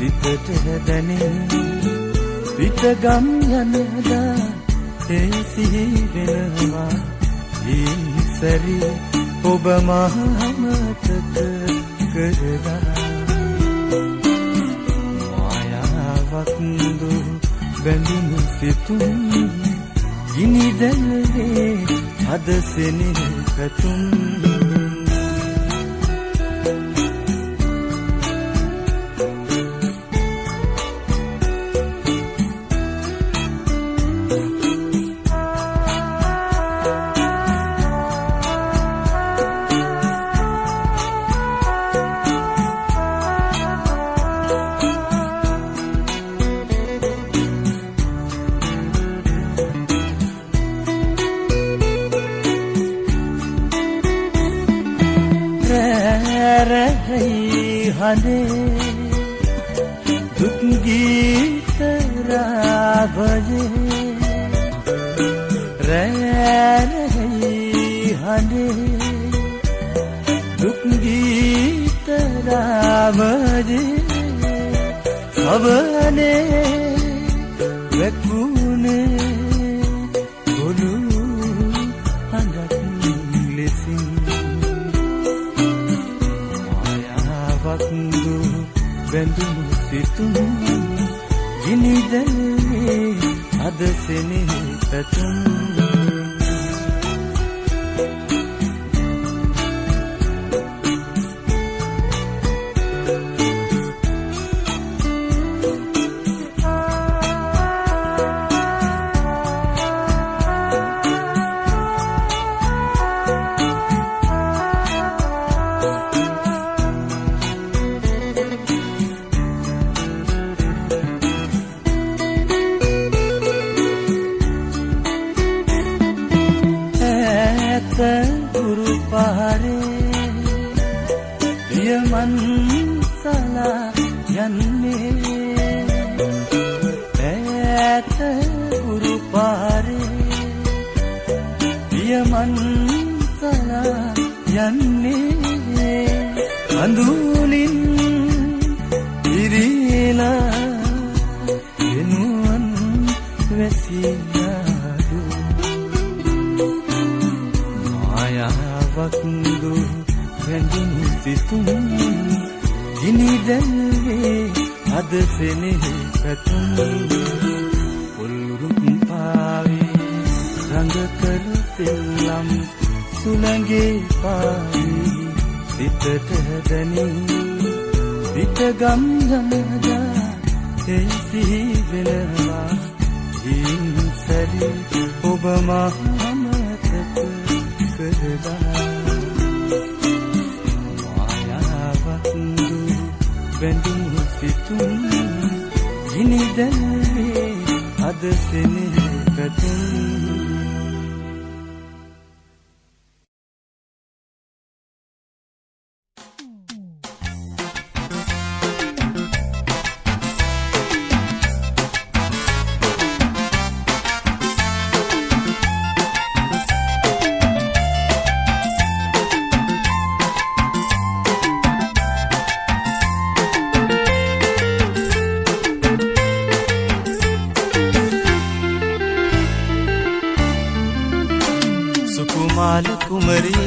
සිතට දැනේ පිටගම් යනදා ඒ සිහි වෙනවා ඊසරි ඔබ මහමතක කරලා මායාවක් දු බැඳුණු සිතුම් ගිනි දැල්වේ අද සෙනෙහ පැතුම් दुख गीत रावजे रही हने दुख गीत रावजे सबने वेकुने बोलू हंडक लेसिन मायावंदु බැඳුණු සිතුම් ගිනි දැල්වේ අද සෙනෙහ පැතුම් गुरु पहाड़े यमन सला यन्ने ऐत गुरु पहाड़े यमन सला यन्ने अंदुलिन इरीला इनुवन वसीला වක්දු වැඳුණු සිතුම් ගිනි දැල්වේ අද සෙනෙහ පැතුම් පොල්රුක් පාවේ රඟ කර සෙල්ලම් සුළඟේ පාවී සිතට දැනී පිටගම් යනදා ඒ සිහි වෙනවා ඊසරි ඔබ මහමතක මායාවක්දු බැඳුණු සිතුම් ගිනි දැල්වේ අද සෙනෙහ පැතුම් माल कुमरी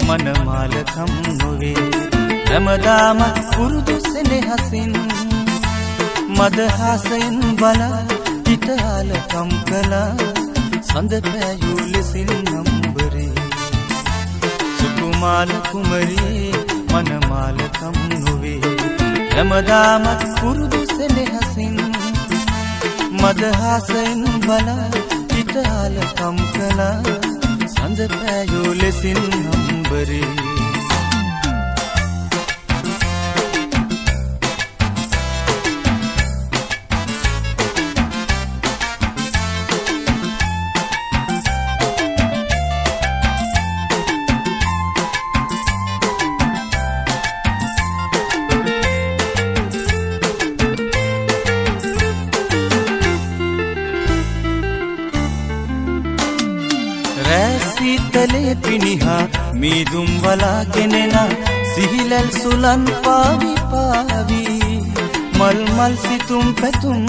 मन माल कम नोवे रमदाम पुरुदु स्नेहसिन मदहासइन बला इटाल कम कला संद पैयुलिसिन नंबरे सुकुमाल कुमरी मन माल कम नोवे रमदाम पुरुदु स्नेहसिन मदहासइन बला इटाल कम कला संद पैयुलिसिन नंबरे रैसीतले पिनिहा मीदुम वाला केनेना सिहिलल सुलन पावी पावी මල් මල් සිතුම් පැතුම්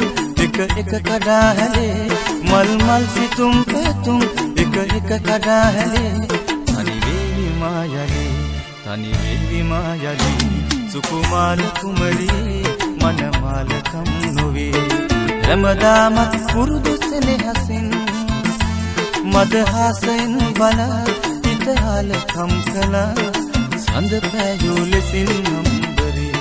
එක එක කඩා හැලේ මල් මල් සිතුම් පැතුම් එක එක කඩා හැලේ තනි වේවි මායලි සුකුමාල කුමරියේ මනමාලකම් නොවේ හැමදාමත් පුරුදු සෙනෙහසින් මදහසෙන් බලා හිතහලකම් කළා සඳ පෑයෝ ලෙසින් අම්බරේ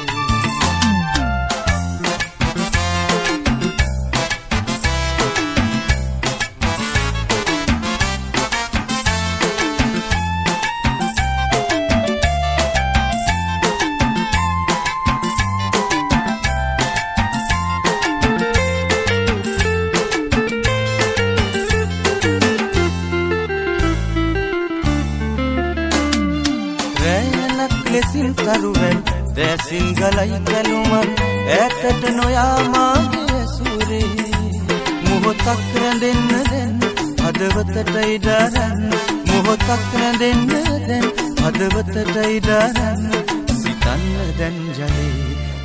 ලෙසින් තරුවෙන් දැසින් ගලයි කැලුමන් ඈතට නොයා මාගේ සූරේ මොහොතක් රැඳෙන්න දැන් හදවතට ඉඩරන් මොහොතක් රැඳෙන්න දැන් හදවතට ඉඩරන්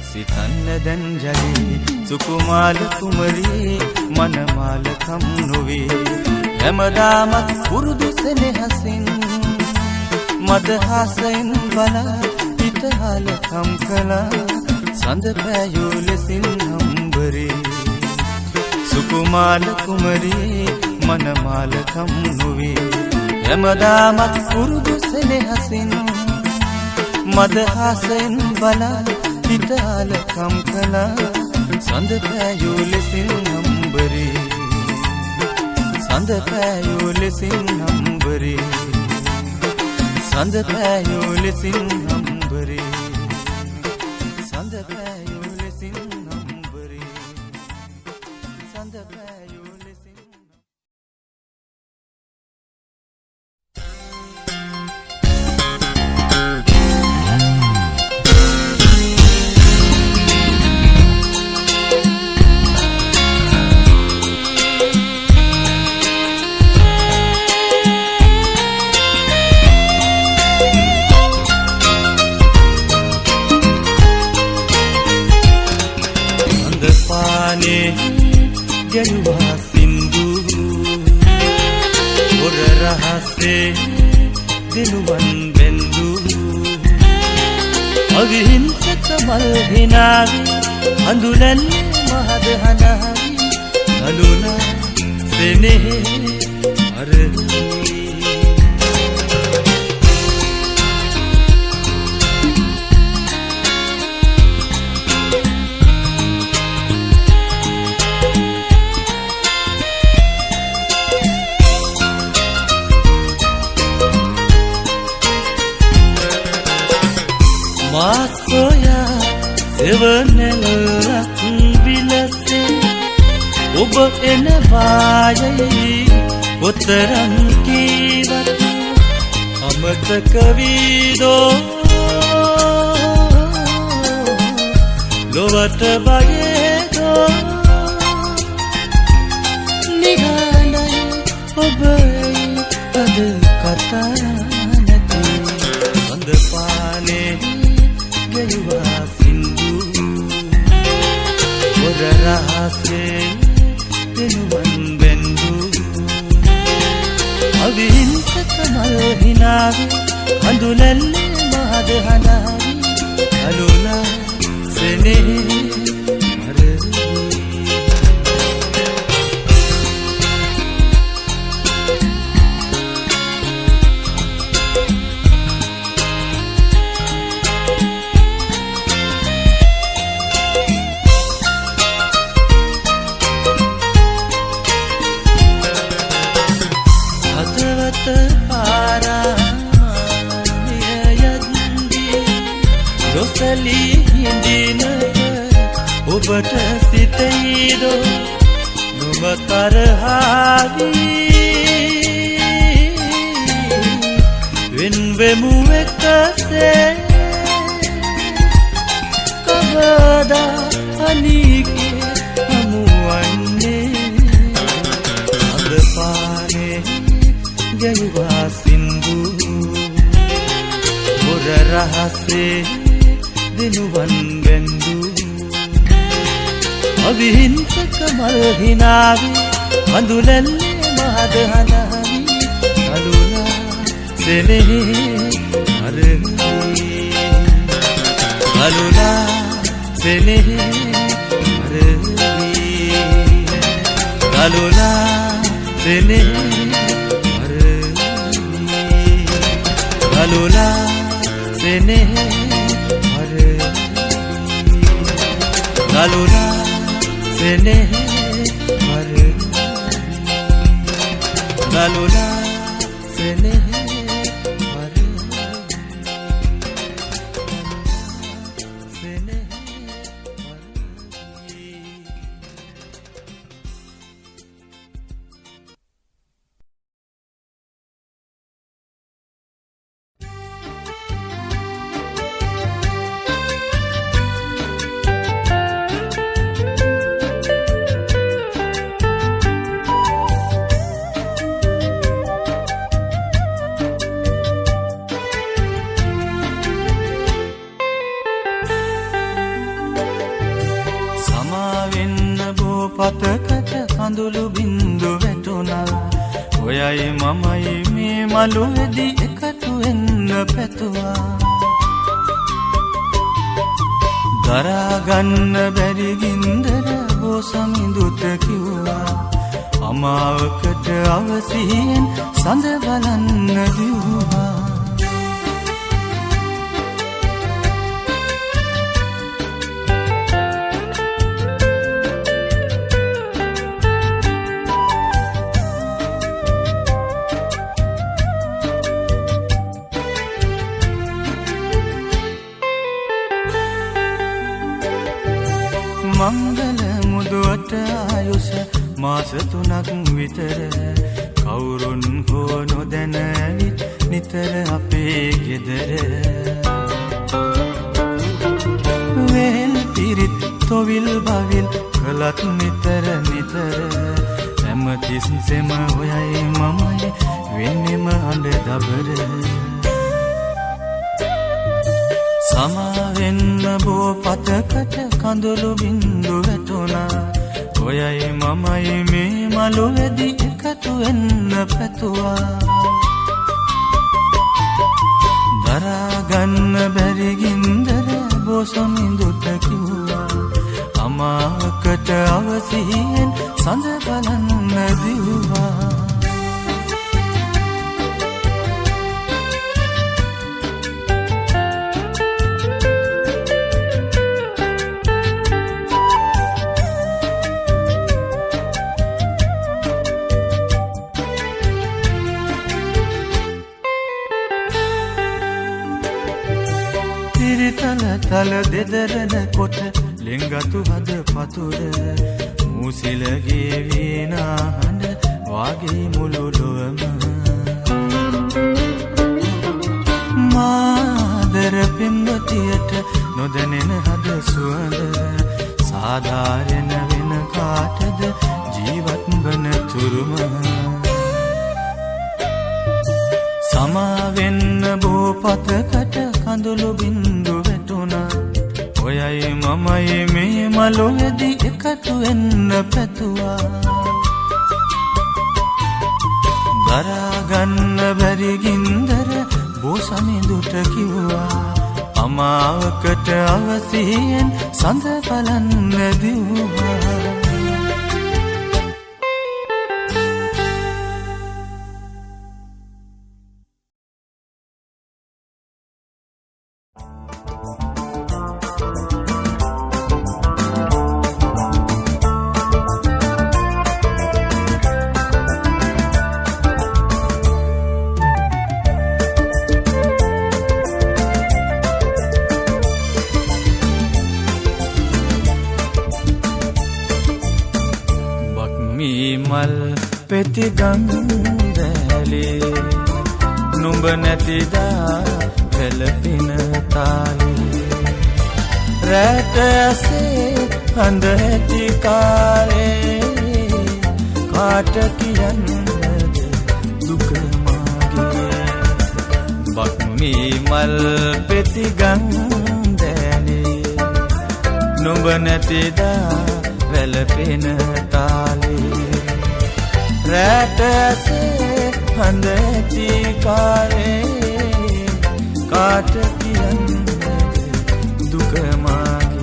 සිතන්න දැන් ජලේ සුකුමාල කුමරියේ මනමාලකම් නොවේ හැමදාමත් පුරුදු සෙනෙහසින් මදහසෙන් බලා හිතහලකම් කළා සඳ පෑයෝ ලෙසින් අම්බරේ සුකුමාල කුමරියේ මනමාලකම් නොවේ හැමදාමත් පුරුදු සෙනෙහසින් මදහසෙන් බලා හිතහලකම් කළා සඳ පෑයෝ ලෙසින් අම්බරේ සඳ පෑයෝ ලෙසින් අම්බරේ සඳ පෑයෝ ලෙසින් අම්බරේ සඳ පෑයෝ ලෙසින් අම්බරේ සඳ පෑයෝ ලෙසින් ගැලුවා සින්දු හොර රහසේ දිනුවන් බෙන්දු අවිහිංසක මල් හිනාවි අඳුලන්නේ මහද හනාවි නළුලා සෙනෙහි අරවි මාසෝයා සෙවනලක් විලසේ ඔබ එන වායයි කොතරම් කීවත් අමතක වීදෝ ලොවට බයේදෝ නිගානයි ඔබයි අද කතා නැති හොඳ පානේ ගැලුවා සින්දු හොර රහසේ දිනුවන් බෙන්දු අවිහිංසක මල් හිනාවි අඳුලන්නේ මහද හනාවි අලුලා සෙනෙහි ඔබට සිතයිදෝ නුඹ තරහාවි වෙන්වෙමු එකසේ කවදා අනිකේ හමුවන්නේ අද පානේ ගැලුවා සින්දු හොර රහසේ දිනුවන් බෙන්දු අවිහිංසක මල් හිනාවි හඳුලැල්ලේ මහද හනහවි කළුලා සෙනෙහි හරවි කළුලා සෙනෙහි හරවි කළුලා සෙනෙහි හරවි කළුලා සෙනෙහි හරවි කළුලා සෙනෙහි හරවි කළුලා සෙනෙහි පතකට කඳුළු බින්දු වැටුණා ඔයයි මමයි මේ මළුවේදී එකතු වෙන්න පැතුවා දරා ගන්න බැරි ගින්දර බොසමිඳුට කිව්වා අමාවකට අවසියෙන් සඳ බලන්න දිව්වා මංගල මුදුවට ආයුෂ මාස 3ක් විතර කවුරුන් හෝ නොදැන ඇවිත් නිතර අපේ ගෙදර වෙල් පිරිත් තොවිල් බවිල් කළත් නිතර නිතර හැමතිස්සෙම ඔයයි මමයි වෙන්නෙම අඬ දබර සමාවෙන්න බෝ පතකට කඳුළු බින්දු වැටුණා ඔයයි මමයි මේ මළුවේදී එකතු වෙන්න පැතුවා දරා ගන්න බැරි ගින්දර බොසමිඳුට කිව්වා අමාවකට අවසියෙන් සඳ බලන්න දිව්වා තල දෙදරන කොට ලෙන්ගතු හද පතුර මූසිලගේ වීණා හඬ වාගේ මුළු ලොවම මාදර පින්වතියට නොදැනෙන හද සුවඳ සාධාරණ වෙන කාටද ජීවත් වන තුරුම සමාවෙන්න බෝ පතකට කඳුළු බින්දු වැටුණා ඔයයි මමයි මේ මළුවේදී එකතු වෙන්න පැතුවා දරා ගන්න බැරි ගින්දර බොසමිඳුට කිව්වා අමාවකට අවසියෙන් සඳ බලන්න දිව්වා මල් පෙති ගන්දැලේ නුඹ නැතිදා පෙළපින තාලේ රැට ඇසේ හඳ ඇති කාලේ කාට කියන්නද දුක මාගේ බක්මී මල් පෙති ගන්දැලේ නුඹ නැතිදා වැළපෙන තාලේ රැට ඇසේ හඳ ඇති කාලේ කාට කියන්නද දුක මාගේ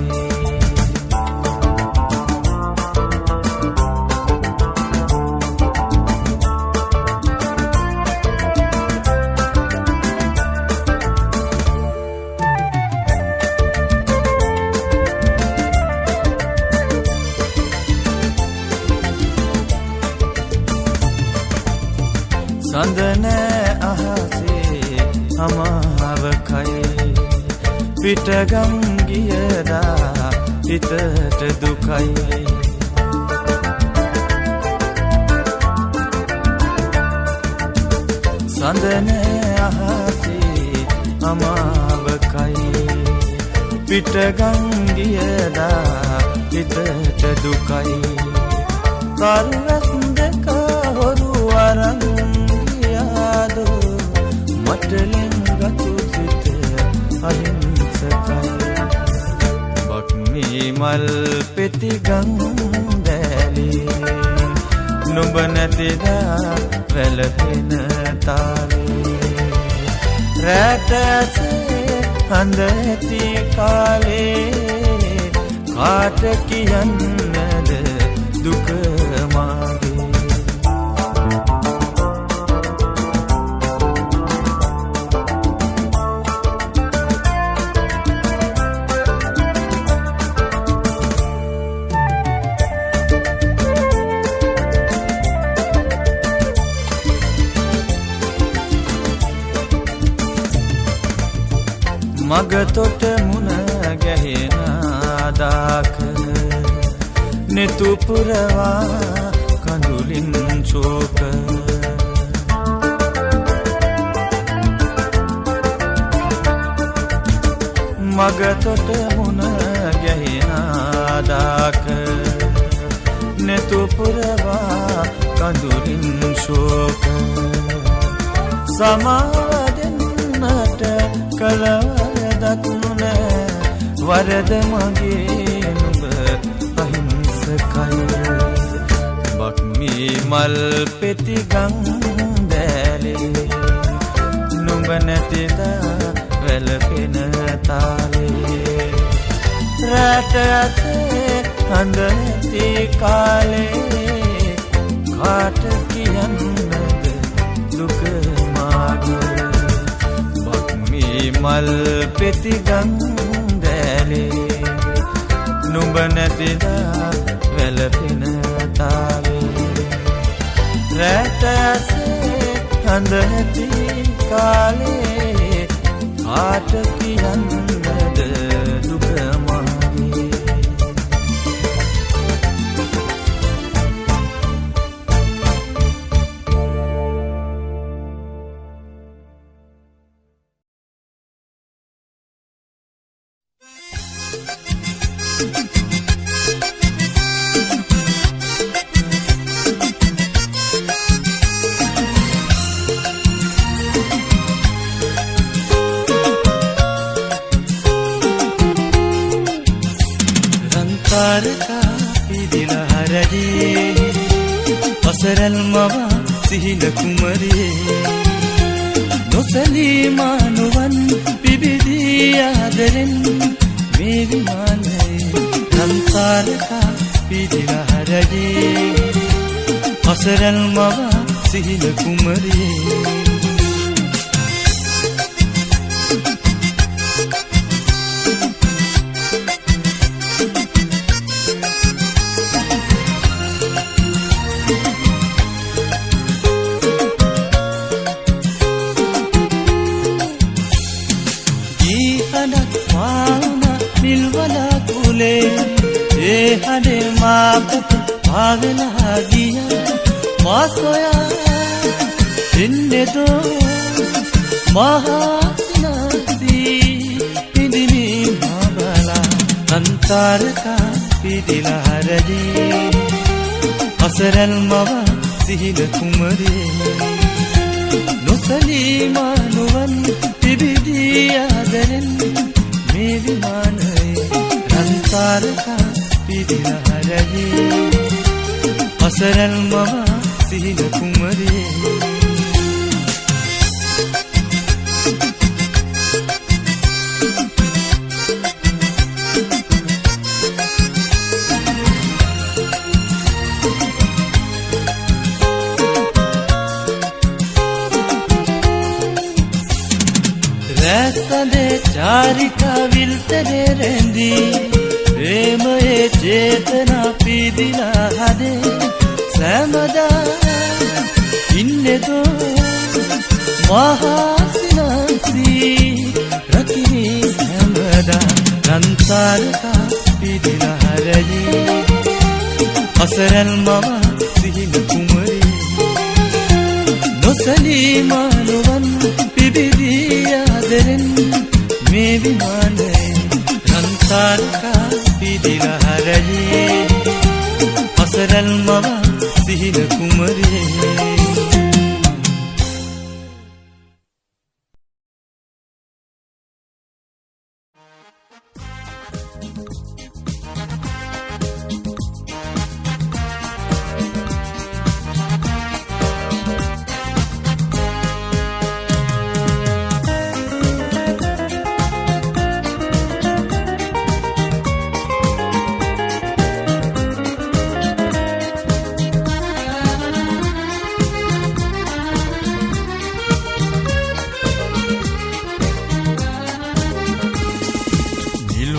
සඳන අහසේ අමාව කයි පිටගම් ගියදා හිතට දුකයි සඳන අහසේ අමාව කයි පිටගම් ගියදා හිතට දුකයි කරුණක් දෙක හොරු අරන් මටලෙන් ගතු සිත අහිංසකයි බක්මී මල් පෙති ගං දැලේ නුඹ නැතිදා වැළපෙන තාලේ රැට ඇසේ හඳ ඇති කාලේ කාට කියන්නද දුක මාගේ මගතොට මුණ ගැහෙන දාක නෙතු පුරවා කඳුලින් චෝක මගතොට මුණ ගැහෙන දාක නෙතු පුරවා කඳුලින් ශෝක සමාව දෙන්නට කලවරදක් නෑ වරද මගේ නුඹ අහිංසකයි බක්මී මල් පෙති ගං දැලේ නුඹ නැතිදා වැළපෙන තාලේ රැට ඇසේ හඳ ඇති කාලේ කාට කියන්නද දුක මාගේ මල් පෙති ගං දැලේ නුඹ නැතිදා වැළපෙන තාලේ රැට ඇසේ හඳ ඇති කාලේ කාට කියන්නද දුක මාගේ අසරල් මවා සිහින කුමරියේ නොසලී මානුවන් පිබිදී ආදරෙන් මේ විමානයේ සංසාරකා පිදිලා හරජේ අසරල් මවා සිහින කුමරියේ हरे मापत पागला दिया मासोया इन्ने दो महासिनासी पिदिनी माबला अंतर का पिदिला रजे असरल मवा सिहिल कुमरे नुसली मानुवन पिबिदी आदरन මේ විමානයේ රන්තාරකා පිදිලා හරයේ අසරල් මම සිහින කුමරියේ රැස්තදේ චාරිකා විල්තරේ රැඳී ප්‍රේමයේ චේතනා පීදිලා හදේ සෑමදා ඉන්නේදෝ මහසිනාසී රකිනී සෑමදා රන්තාරකා පීදිලා හරයේ අසරල් මම සිහින කුමරියේ නොසලී මානුවන් පිබිදී ආදරෙන් මේ විමානයේ රන්තාරකා පිදිලා හරයේ අසරල් මම සිහින කුමරියේ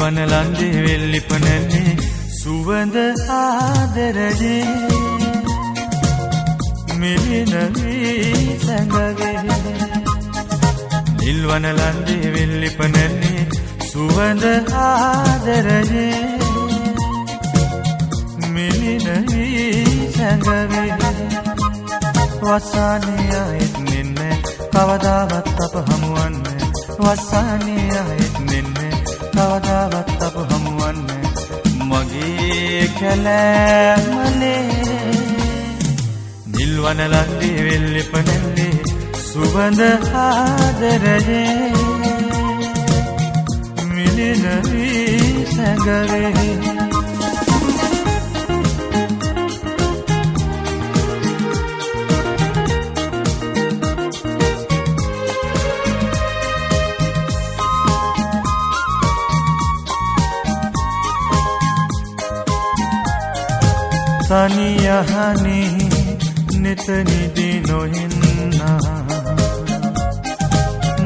වනලන්දේ වෙල්ලිපනන්නේ සුවඳ ආදරයේ මිලින වී සැඟවේ නිල්වනලන්දේ වෙල්ලිපනන්නේ සුවඳ ආදරයේ මිලින වී සැඟවේ වසානියයිත් නින්නේ කවදාවත් අප හමුවන්නේ වසානියයිත් නින්නේ කවදාවත් අප හමුවන්නේ මගේ කැලෑමනේ නිල්වනලන්දේ වෙල්ලිපනන්නේ සුවඳ ආදරයේ මිලින වී සැඟවේ තනියහනේ නෙතනිදි නොහින්නා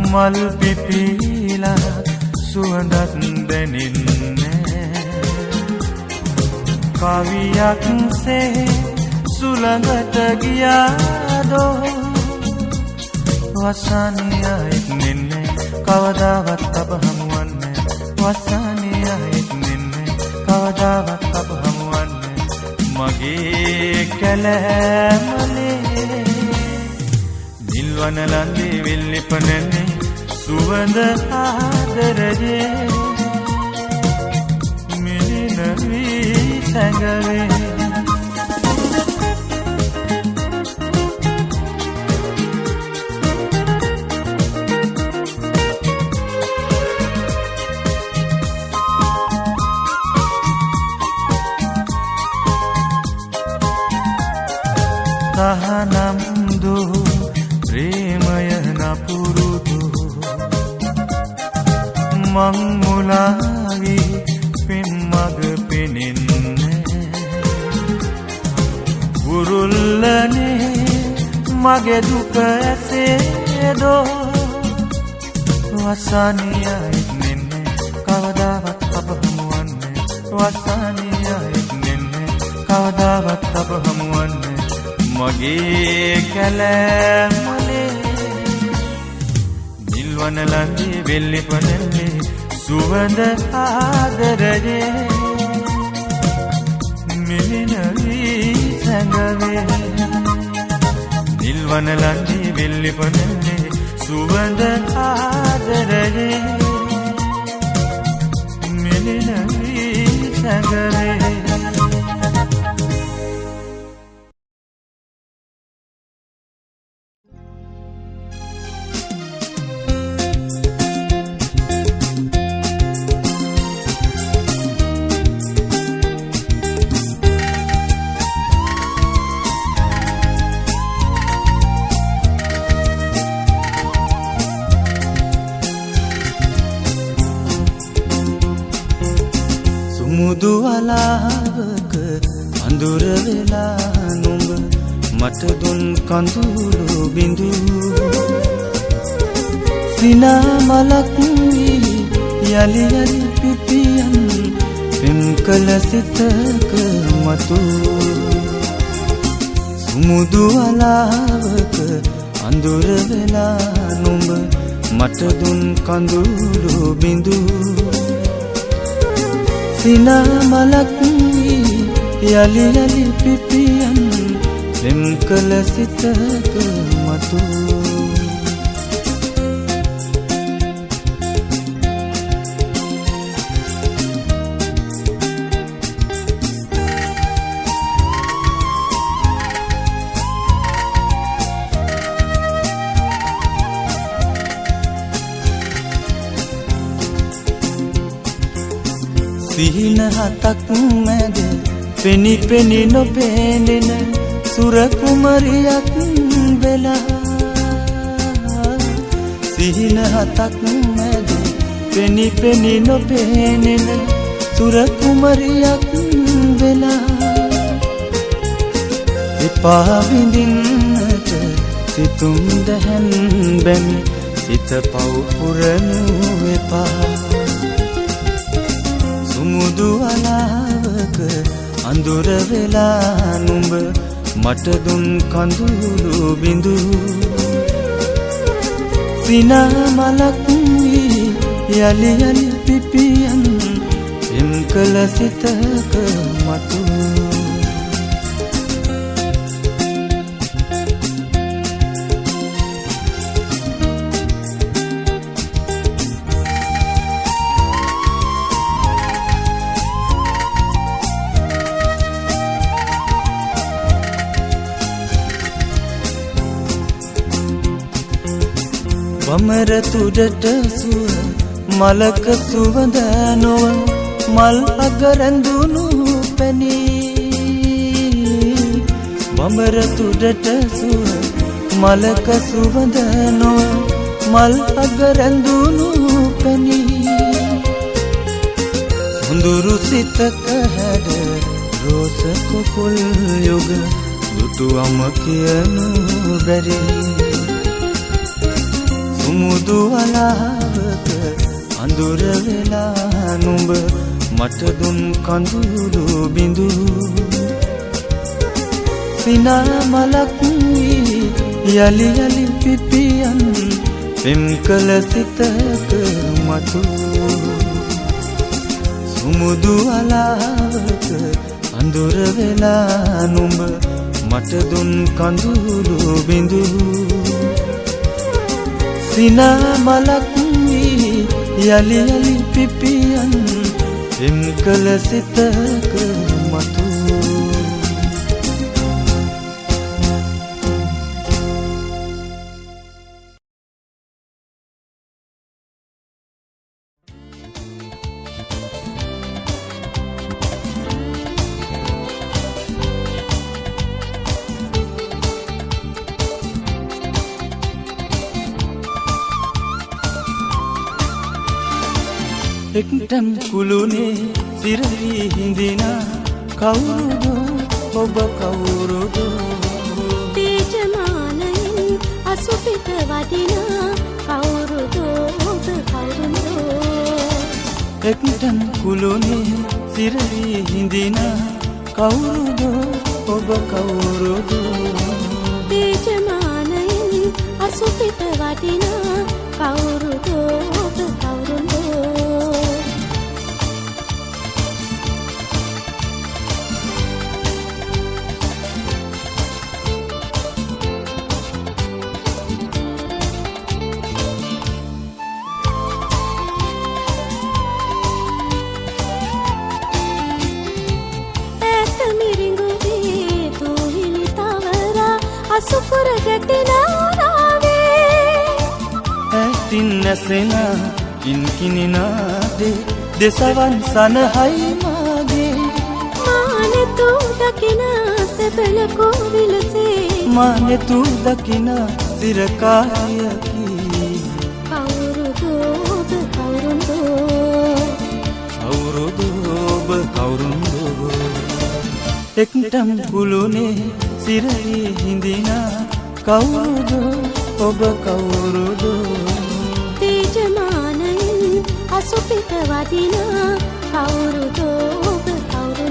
මල් පිපිලා සුවඳක් දැනෙන්නේ කවියක්සේ සුළඟට ගියාදෝ වසානියයිත් නින්නේ කවදාවත් අප හමුවන්නේ වසානියයිත් නින්නේ කවදාවත් අප හමුවන්නේ මගේ කැලෑමනේ නිල්වනලන්දේ වෙල්ලිපනන්නේ සුවඳ ආදරයේ මිලින වී සැඟවේ තහනම් දෝ ප්‍රේමය නපුරුදු මං මුලාවී පෙම්මග පෙනෙන්නේ කුරුල්ලනේ මගේ දුක ඇසේදෝ වසානියයිත් නින්නේ කවදාවත් අප හමුවන්නේ වසානියයිත් නින්නේ කවදාවත් අප හමුවන්නේ මගේ කැලෑමනේ නිල්වනලන්දේ වෙල්ලිපනන්නේ සුවඳ ආදරයේ මිලින වී සැඟවේ නිල්වනලන්දේ වෙල්ලිපනන්නේ සුවඳ ආදරයේ මිලින වී සැඟවේ අඳුර වෙලා නුඹ මට දුන් කඳුළු බිඳු සිනා මලක් වී යලි යලි පිපියන් පෙම් කළ සිතක මතු සුමුදු අලාවක අඳුර වෙලා නුඹ මට දුන් කඳුළු බිඳු සිනා මලක් වී යලි යලි පිපියන් පෙම් කළ සිතක මතු සිහින හතක් මැද පෙනි පෙනි නොපෙනෙන සුර කුමරියක් වෙලා සිහින හතක් මැද පෙනි පෙනි නොපෙනෙන සුර කුමරියක් වෙලා එපා විඳින්නට සිතුම් දැහැන් බැමි සිත පව් පුරනු එපා සුමුදු අලාවක අඳුර වෙලා නුඹ මට දුන් කඳුළු බිඳු සිනා මලක් වී යලි යලි පිපියන් පෙම් කළ සිතක මතු වමර තුඩට සුව මලක සුවඳ නොව මල් අගරැඳුණු පැනී වමර තුඩට සුව මලක සුවඳ නොව මල් අගරැඳුණු පැනී හොඳුරු සිතක හැඩ රෝස කුකුල් යුග දුටුවම කියනු බැරි සුමුදු අලාවක අඳුර වෙලා නුඹ මට දුන් කඳුළු බිඳු සිනා මලක් වී යලි යලි පිපියන් පෙම් කළ සිතක මතු සුමුදු අලාවක අඳුර වෙලා නුඹ මට දුන් කඳුළු බිඳු සිනා මලක් වී යලි යලි පිපියන් පෙම් කළ සිතක මතු එක්ටම් කුළුනේ සිරවි හිඳිනා කවුරුදෝ ඔබ කවුරුදෝ තේජමානයෙන් අසුපිත වදිනා කවුරුදෝ ඔබ කවුරුදෝ එක්ටම් කුළුනේ සිරවි හිඳිනා කවුරුදෝ ඔබ කවුරුදෝ තේජමානයෙන් අසුපිත වදිනා කවුරුදෝ ඔබ කවුරුදෝ අසුපුර ගැටෙනාරාවේ ඇතින් නැසෙනා කින්කිනිනාදේ දෙසවන් සනහයි මාගේ මානෙතු දකින සෙබල කෝවිලසේ මානෙතු දකින සිරකායකි කවුරුදෝ ඔබ කවුරුදෝ කවුරුදෝ ඔබ කවුරුදෝ එක්ටම් කුළුනේ සිරේ හිඳිනා කවුරුද ඔබ කවුරුද තේජමානයෙන් අසුපිත වදිනා කවුරුද ඔබ කවුරුද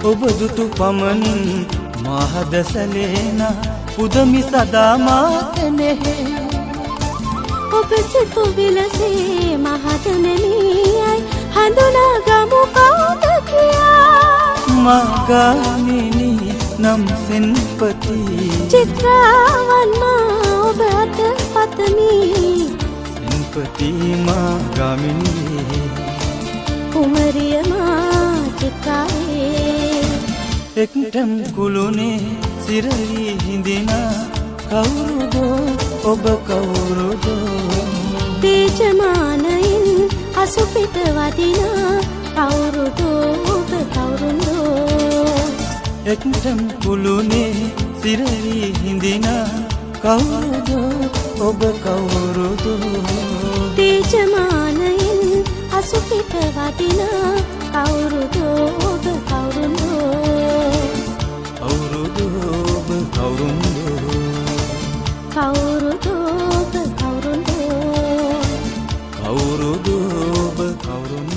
ඔබ දුටු පමණින් මහදසලේන පුදමි සදා මාතනෙහි ඔබ සිතු විලසේ මහදනෙමියයි හඳුනා ගමු කවුද කියා මගාමිනි නම් සෙන්පති චිත්‍රාවන් මා ඔබ අත පතමි සෙන්පති මගාමිනි කුමරිය මා චිත්‍රාවේ එක්ටම් කුළුනේ සිරලි හිඳිනා කවුරුද ඔබ කවුරුද තේජමානයෙන් අසුපිත වදිනා කවුරුද ඔබ කවුරුද එක්ටම් කුළුනේ සිරලි හිඳිනා කවුරුද ඔබ කවුරුද තේජමානයෙන් අසුපිත වදිනා කවුරුද ඔබ කවුරුද කවුරුද ඔබ කවුරුද කවුරුද ඔබ කවුරුද කවුරුද ඔබ කවුරුද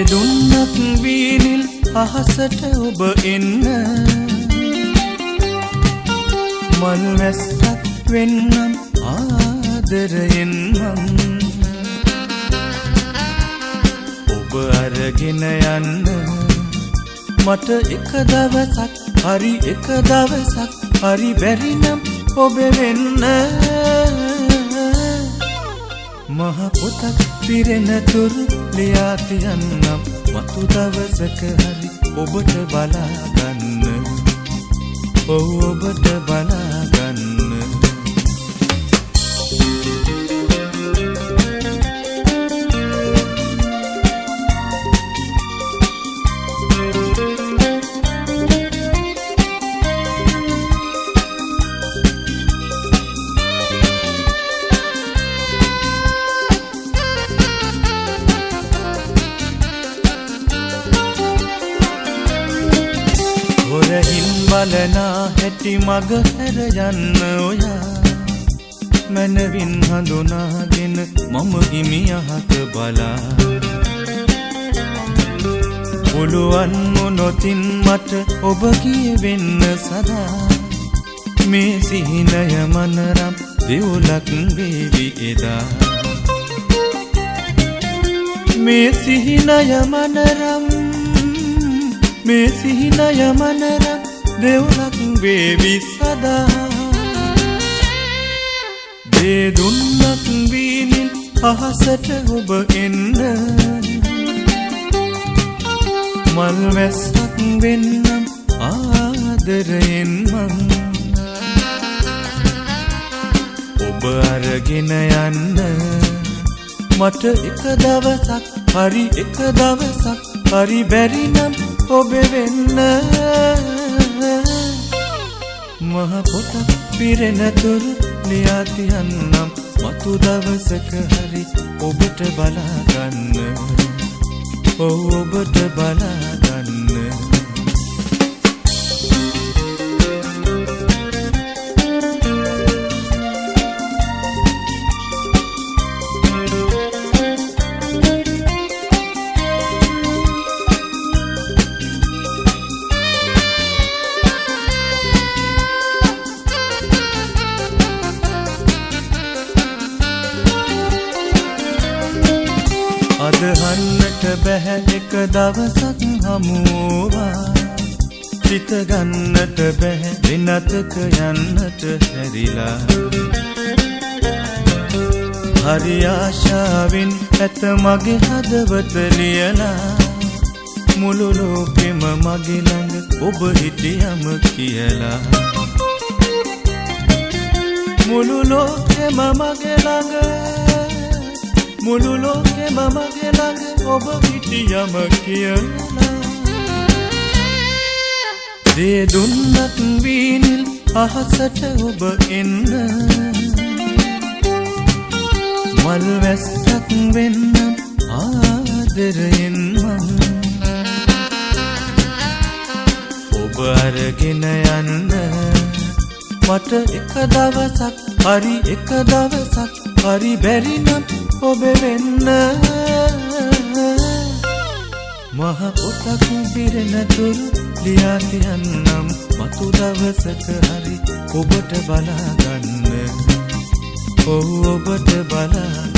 දුන්නක් වීනිල් අහසට ඔබ එන්න මල් වැස්සක් වෙන්නම් ආදරයෙන්නම් ඔබ අරගෙන යන්න මට එක දවසක් හරි එක දවසක් හරි බැරිනම් ඔබ වෙන්න මහ පොතක් පිරෙන තුරු ලියා තියන්නම් මතු දවසක හරි ඔබට බලාගන්න ඔව් ඔබට බලාගන්න බලනා හැටි මග හැර යන්න ඔයා මනවින් හඳුනාගෙන මම හිමියහක බලා පුළුවන් මොනොතින් මට ඔබ කියවෙන්න සදා මේ සිහිනය මනරම් දෙවුලක් වේවි එදා මේ සිහිනය මනරම් මේ සිහිනය මනරම් දෙවුලක් වේවි සදා දේ දුන්නක් වීනින් අහසට ඔබ එන්න මල් වැස්සක් වෙන්නම් ආදරයෙන් මං ඔබ අරගෙන යන්න මට එක දවසක් හරි එක දවසක් හරි බැරිනම් ඔබ වෙන්න මහ පොතක් පිරෙන තුරු ලියා තියන්නම් මතු දවසක හරි ඔබට බලාගන්න ඔව් ඔබට බලාගන්න ගන්නට බැහැ එක දවසක් හමුවා සිත ගන්නට බැහැ වෙනතක යන්නට හැරිලා හරි ආශාවෙන් ඇත මගේ හදවත ලියලා මුළු ලෝකෙම මගේ ළඟ ඔබ හිටියම කියලා මුළු ලෝකෙම මගේ ළඟ මුළු ලෝකෙම මගේ ළඟ ඔබ හිටියම කියලා දේ දුන්නත් වීනිල් අහසට ඔබ එන්න මල් වැස්සක් වෙන්න ආදරයෙන් මම ඔබ අරගෙන යන්න මට එක දවසක් හරි එක දවසක් හරි බැරි නම් ඔබ වෙන්න මහ පොතක් පිරෙන තුරු ලියා තියන්නම් මතු දවසක හරි ඔබට බලා ගන්න ඔබට බලා